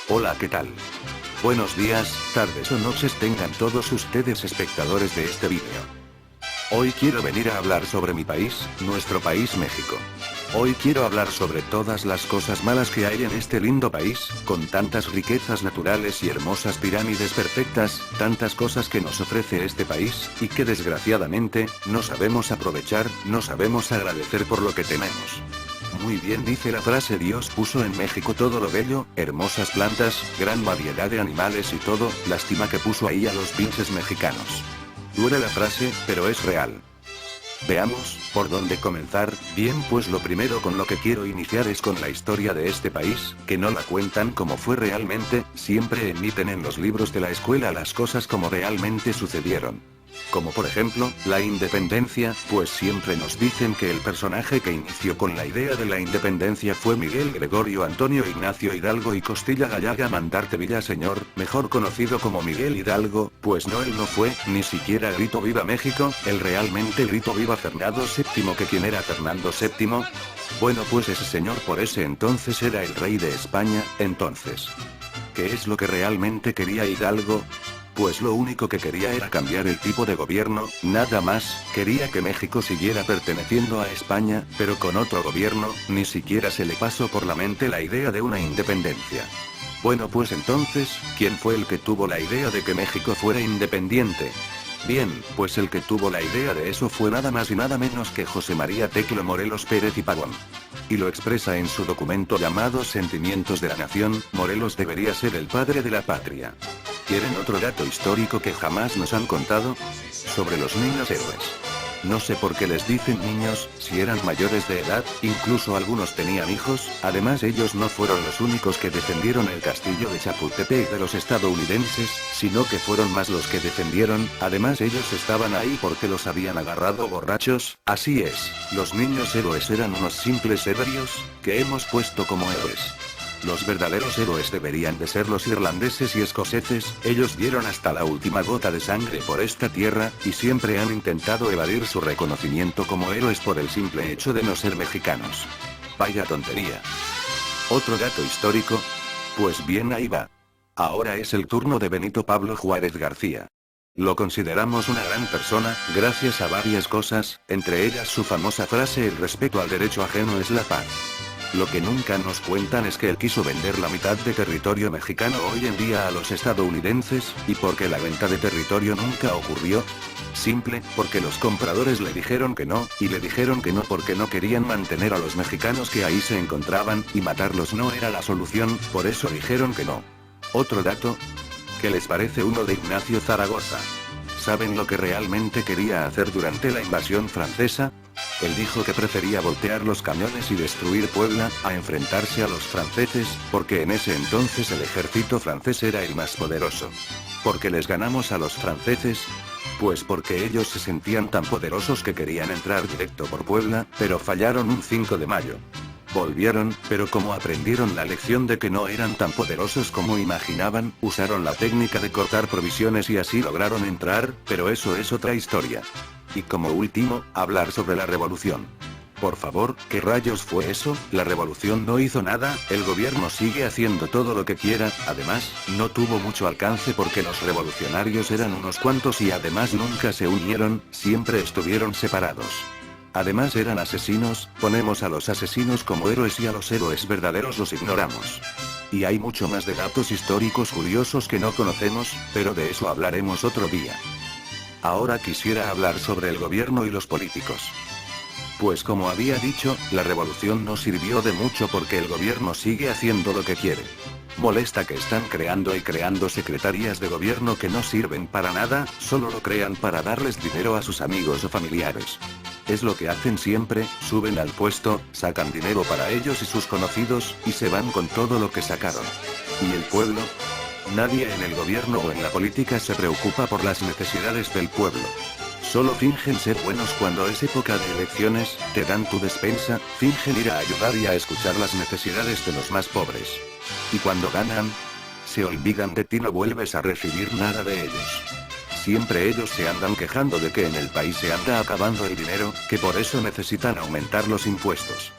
Hola, ¿qué tal? Buenos días, tardes o noches tengan todos ustedes espectadores de este vídeo. Hoy quiero venir a hablar sobre mi país, nuestro país México. Hoy quiero hablar sobre todas las cosas malas que hay en este lindo país, con tantas riquezas naturales y hermosas pirámides perfectas, tantas cosas que nos ofrece este país, y que desgraciadamente, no sabemos aprovechar, no sabemos agradecer por lo que tenemos. Muy bien dice la frase: Dios puso en México todo lo bello, hermosas plantas, gran variedad de animales y todo, lástima que puso ahí a los pinches mexicanos. Dura la frase, pero es real. Veamos, ¿por dónde comenzar? Bien, pues lo primero con lo que quiero iniciar es con la historia de este país, que no la cuentan como fue realmente, siempre emiten en los libros de la escuela las cosas como realmente sucedieron. Como por ejemplo, la independencia, pues siempre nos dicen que el personaje que inició con la idea de la independencia fue Miguel Gregorio Antonio Ignacio Hidalgo y Costilla Gallaga Mandarte Villaseñor, mejor conocido como Miguel Hidalgo, pues no, él no fue, ni siquiera gritó Viva México, él realmente gritó Viva Fernando VII. ¿Que quién era Fernando VII? Bueno, pues ese señor por ese entonces era el rey de España, entonces. ¿Qué es lo que realmente quería Hidalgo? Pues lo único que quería era cambiar el tipo de gobierno, nada más, quería que México siguiera perteneciendo a España, pero con otro gobierno, ni siquiera se le pasó por la mente la idea de una independencia. Bueno, pues entonces, ¿quién fue el que tuvo la idea de que México fuera independiente? Bien, pues el que tuvo la idea de eso fue nada más y nada menos que José María Teclo Morelos Pérez y Pavón. Y lo expresa en su documento llamado Sentimientos de la Nación: Morelos debería ser el padre de la patria. ¿Quieren otro dato histórico que jamás nos han contado? Sobre los niños héroes. No sé por qué les dicen niños, si eran mayores de edad, incluso algunos tenían hijos, además ellos no fueron los únicos que defendieron el castillo de Chapultepec de los estadounidenses, sino que fueron más los que defendieron, además ellos estaban ahí porque los habían agarrado borrachos, así es, los niños héroes eran unos simples ebrios, que hemos puesto como héroes. Los verdaderos héroes deberían de ser los irlandeses y escoceses, ellos dieron hasta la última gota de sangre por esta tierra, y siempre han intentado evadir su reconocimiento como héroes por el simple hecho de no ser mexicanos. Vaya tontería. ¿Otro dato histórico? Pues bien, ahí va. Ahora es el turno de Benito Pablo Juárez García. Lo consideramos una gran persona, gracias a varias cosas, entre ellas su famosa frase: el respeto al derecho ajeno es la paz. Lo que nunca nos cuentan es que él quiso vender la mitad de territorio mexicano hoy en día a los estadounidenses, y porque la venta de territorio nunca ocurrió. Simple, porque los compradores le dijeron que no, y le dijeron que no porque no querían mantener a los mexicanos que ahí se encontraban, y matarlos no era la solución, por eso dijeron que no. Otro dato. ¿Qué les parece uno de Ignacio Zaragoza? ¿Saben lo que realmente quería hacer durante la invasión francesa? Él dijo que prefería voltear los cañones y destruir Puebla, a enfrentarse a los franceses, porque en ese entonces el ejército francés era el más poderoso. ¿Por qué les ganamos a los franceses? Pues porque ellos se sentían tan poderosos que querían entrar directo por Puebla, pero fallaron un 5 de mayo. Volvieron, pero como aprendieron la lección de que no eran tan poderosos como imaginaban, usaron la técnica de cortar provisiones y así lograron entrar, pero eso es otra historia. Y como último, hablar sobre la revolución. Por favor, ¿qué rayos fue eso? La revolución no hizo nada, el gobierno sigue haciendo todo lo que quiera, además, no tuvo mucho alcance porque los revolucionarios eran unos cuantos y además nunca se unieron, siempre estuvieron separados. Además eran asesinos, ponemos a los asesinos como héroes y a los héroes verdaderos los ignoramos. Y hay mucho más de datos históricos curiosos que no conocemos, pero de eso hablaremos otro día. Ahora quisiera hablar sobre el gobierno y los políticos. Pues como había dicho, la revolución no sirvió de mucho porque el gobierno sigue haciendo lo que quiere. Molesta que están creando y creando secretarías de gobierno que no sirven para nada, solo lo crean para darles dinero a sus amigos o familiares. Es lo que hacen siempre, suben al puesto, sacan dinero para ellos y sus conocidos, y se van con todo lo que sacaron. ¿Y el pueblo? Nadie en el gobierno o en la política se preocupa por las necesidades del pueblo. Solo fingen ser buenos cuando es época de elecciones, te dan tu despensa, fingen ir a ayudar y a escuchar las necesidades de los más pobres. Y cuando ganan, se olvidan de ti, no vuelves a recibir nada de ellos. Siempre ellos se andan quejando de que en el país se anda acabando el dinero, que por eso necesitan aumentar los impuestos.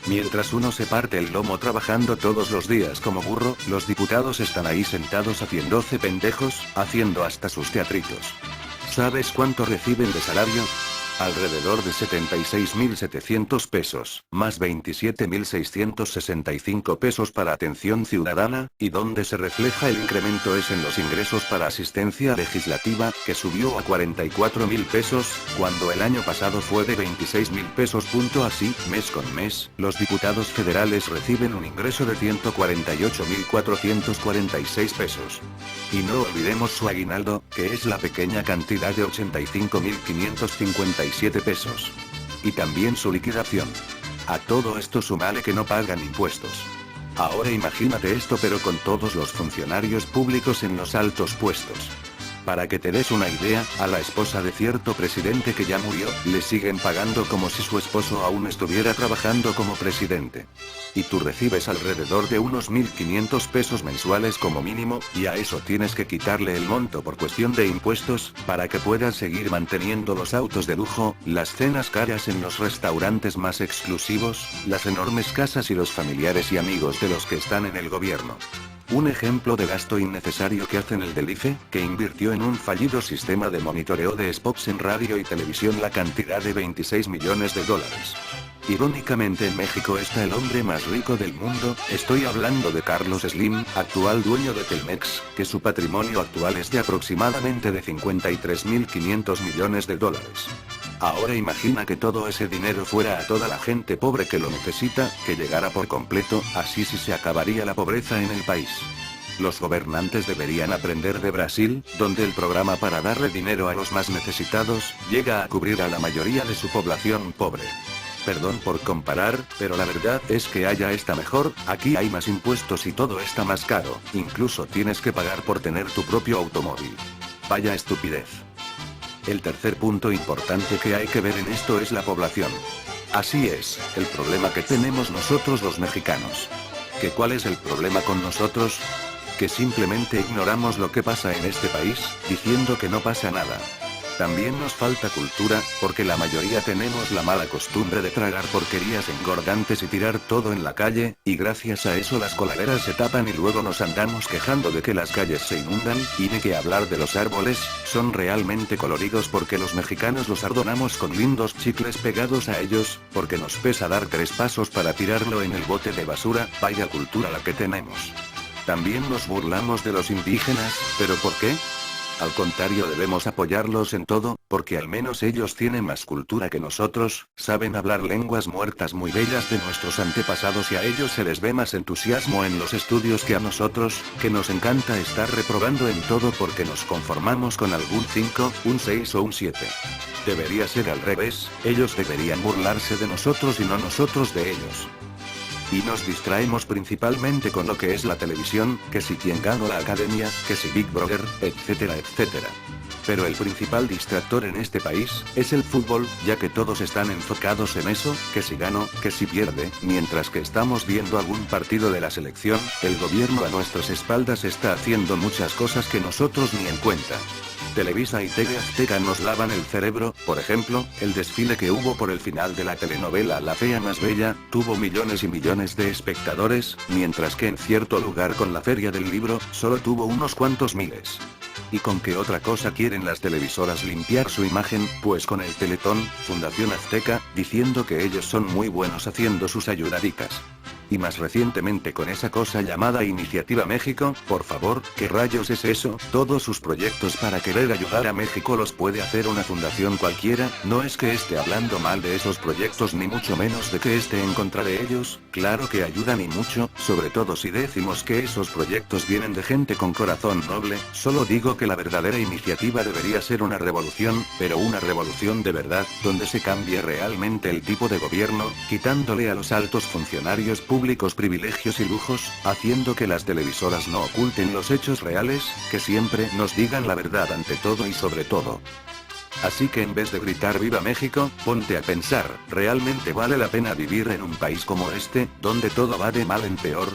Mientras uno se parte el lomo trabajando todos los días como burro, los diputados están ahí sentados haciéndose pendejos, haciendo hasta sus teatritos. ¿Sabes cuánto reciben de salario? Alrededor de 76.700 pesos, más 27.665 pesos para atención ciudadana, y donde se refleja el incremento es en los ingresos para asistencia legislativa, que subió a 44.000 pesos, cuando el año pasado fue de 26.000 pesos. Así, mes con mes, los diputados federales reciben un ingreso de 148.446 pesos. Y no olvidemos su aguinaldo, que es la pequeña cantidad de 85.557 pesos. Y también su liquidación. A todo esto súmale que no pagan impuestos. Ahora imagínate esto pero con todos los funcionarios públicos en los altos puestos. Para que te des una idea, a la esposa de cierto presidente que ya murió, le siguen pagando como si su esposo aún estuviera trabajando como presidente. Y tú recibes alrededor de unos 1.500 pesos mensuales como mínimo, y a eso tienes que quitarle el monto por cuestión de impuestos, para que puedas seguir manteniendo los autos de lujo, las cenas caras en los restaurantes más exclusivos, las enormes casas y los familiares y amigos de los que están en el gobierno. Un ejemplo de gasto innecesario que hacen el del IFE, que invirtió en un fallido sistema de monitoreo de spots en radio y televisión la cantidad de 26 millones de dólares. Irónicamente en México está el hombre más rico del mundo, estoy hablando de Carlos Slim, actual dueño de Telmex, que su patrimonio actual es de aproximadamente de 53.500 millones de dólares. Ahora imagina que todo ese dinero fuera a toda la gente pobre que lo necesita, que llegara por completo, así sí se acabaría la pobreza en el país. Los gobernantes deberían aprender de Brasil, donde el programa para darle dinero a los más necesitados, llega a cubrir a la mayoría de su población pobre. Perdón por comparar, pero la verdad es que allá está mejor, aquí hay más impuestos y todo está más caro, incluso tienes que pagar por tener tu propio automóvil. Vaya estupidez. El tercer punto importante que hay que ver en esto es la población. Así es, el problema que tenemos nosotros los mexicanos. ¿Que cuál es el problema con nosotros? Que simplemente ignoramos lo que pasa en este país, diciendo que no pasa nada. También nos falta cultura, porque la mayoría tenemos la mala costumbre de tragar porquerías engordantes y tirar todo en la calle, y gracias a eso las coladeras se tapan y luego nos andamos quejando de que las calles se inundan, y de que hablar de los árboles, son realmente coloridos porque los mexicanos los adornamos con lindos chicles pegados a ellos, porque nos pesa dar 3 pasos para tirarlo en el bote de basura, vaya cultura la que tenemos. También nos burlamos de los indígenas, ¿pero por qué? Al contrario, debemos apoyarlos en todo, porque al menos ellos tienen más cultura que nosotros, saben hablar lenguas muertas muy bellas de nuestros antepasados y a ellos se les ve más entusiasmo en los estudios que a nosotros, que nos encanta estar reprobando en todo porque nos conformamos con algún 5, un 6 o un 7. Debería ser al revés, ellos deberían burlarse de nosotros y no nosotros de ellos. Y nos distraemos principalmente con lo que es la televisión, que si quien ganó la academia, que si Big Brother, etcétera, etcétera. Pero el principal distractor en este país, es el fútbol, ya que todos están enfocados en eso, que si gano, que si pierde, mientras que estamos viendo algún partido de la selección, el gobierno a nuestras espaldas está haciendo muchas cosas que nosotros ni en cuenta. Televisa y TV Azteca nos lavan el cerebro, por ejemplo, el desfile que hubo por el final de la telenovela La Fea Más Bella, tuvo millones y millones de espectadores, mientras que en cierto lugar con la Feria del Libro, solo tuvo unos cuantos miles. ¿Y con qué otra cosa quieren las televisoras limpiar su imagen? Pues con el Teletón, Fundación Azteca, diciendo que ellos son muy buenos haciendo sus ayudaditas. Y más recientemente con esa cosa llamada Iniciativa México, por favor, ¿qué rayos es eso? Todos sus proyectos para querer ayudar a México los puede hacer una fundación cualquiera, no es que esté hablando mal de esos proyectos ni mucho menos de que esté en contra de ellos, claro que ayudan y mucho, sobre todo si decimos que esos proyectos vienen de gente con corazón noble, solo digo que la verdadera iniciativa debería ser una revolución, pero una revolución de verdad, donde se cambie realmente el tipo de gobierno, quitándole a los altos funcionarios públicos privilegios y lujos, haciendo que las televisoras no oculten los hechos reales, que siempre nos digan la verdad ante todo y sobre todo. Así que en vez de gritar ¡Viva México!, ponte a pensar, ¿realmente vale la pena vivir en un país como este, donde todo va de mal en peor?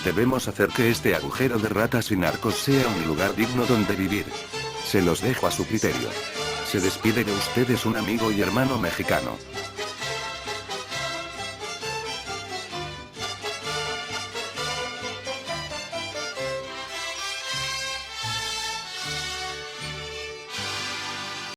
Debemos hacer que este agujero de ratas y narcos sea un lugar digno donde vivir. Se los dejo a su criterio. Se despide de ustedes un amigo y hermano mexicano.